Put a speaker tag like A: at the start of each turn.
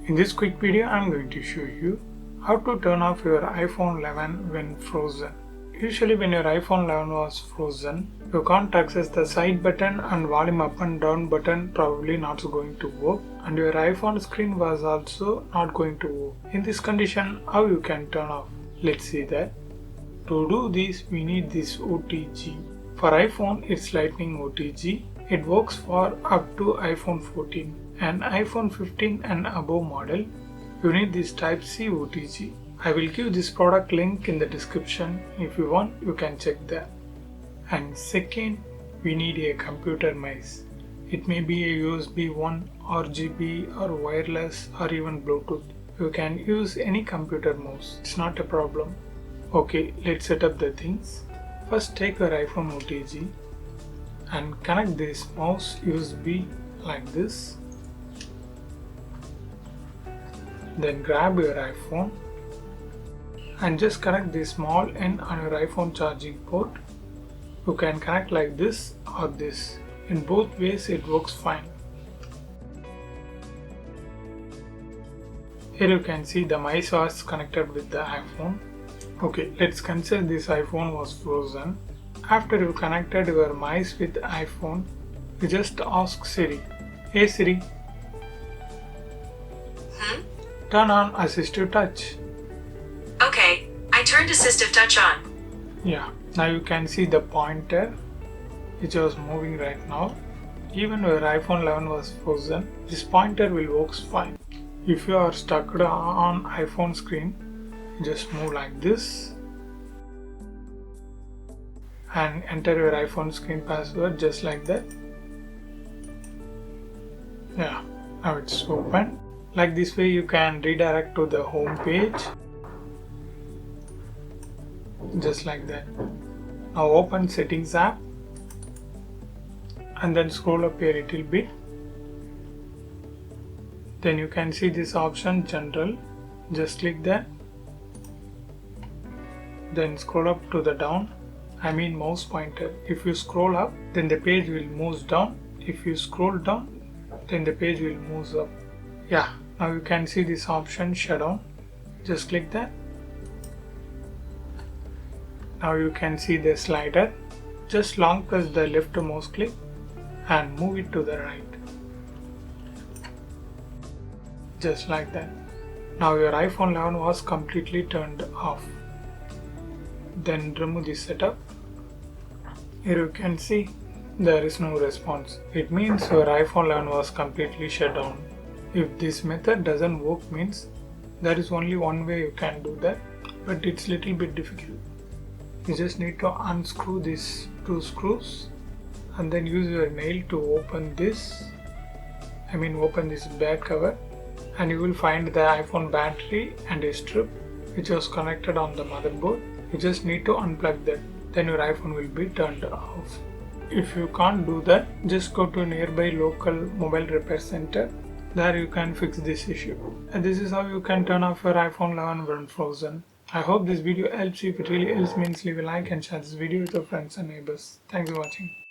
A: In this quick video, I am going to show you how to turn off your iPhone 11 when frozen. Usually when your iPhone 11 was frozen, you can't access the side button and volume up and down button probably not going to work, and your iPhone screen was also not going to work. In this condition, how you can turn off? Let's see that. To do this, we need this OTG. For iPhone, it's Lightning OTG. It works for up to iPhone 14. And iPhone 15 and above model, you need this Type-C OTG. I will give this product link in the description. If you want, you can check that. And second, we need a computer mice. It may be a USB 1, RGB or wireless or even Bluetooth. You can use any computer mouse. It's not a problem. Okay, let's set up the things. First, take your iPhone OTG and connect this mouse USB like this. Then grab your iPhone and just connect the small end on your iPhone charging port. You can connect like this or this. In both ways it works fine. Here you can see the mice was connected with the iPhone. Okay, let's consider this iPhone was frozen. After you connected your mice with iPhone, you just ask Siri, "Hey Siri, turn on Assistive Touch."
B: Okay, I turned Assistive Touch on.
A: Yeah, now you can see the pointer which was moving right now. Even your iPhone 11 was frozen, this pointer will work fine. If you are stuck on iPhone screen, just move like this and enter your iPhone screen password just like that. Yeah, now it's open. Like this way you can redirect to the home page. Just like that. Now open Settings app and then scroll up a little bit. Then you can see this option General. Just click that. Then scroll up to the down. I mean mouse pointer. If you scroll up, then the page will move down. If you scroll down, then the page will move up. Yeah, now you can see this option Shutdown. Just click that. Now you can see the slider. Just long press the left mouse click and move it to the right. Just like that. Now your iPhone 11 was completely turned off. Then remove this setup. Here you can see there is no response. It means your iPhone 11 was completely shut down. If this method doesn't work, means there is only one way you can do that, but it's little bit difficult. You just need to unscrew these two screws and then use your nail to open this. Open this back cover, and you will find the iPhone battery and a strip which was connected on the motherboard. You just need to unplug that. Then your iPhone will be turned off. If you can't do that, just go to a nearby local mobile repair center. There you can fix this issue. And this is how you can turn off your iPhone 11 when frozen. I hope this video helps you. If it really helps, means leave a like and share this video with your friends and neighbors. Thanks for watching.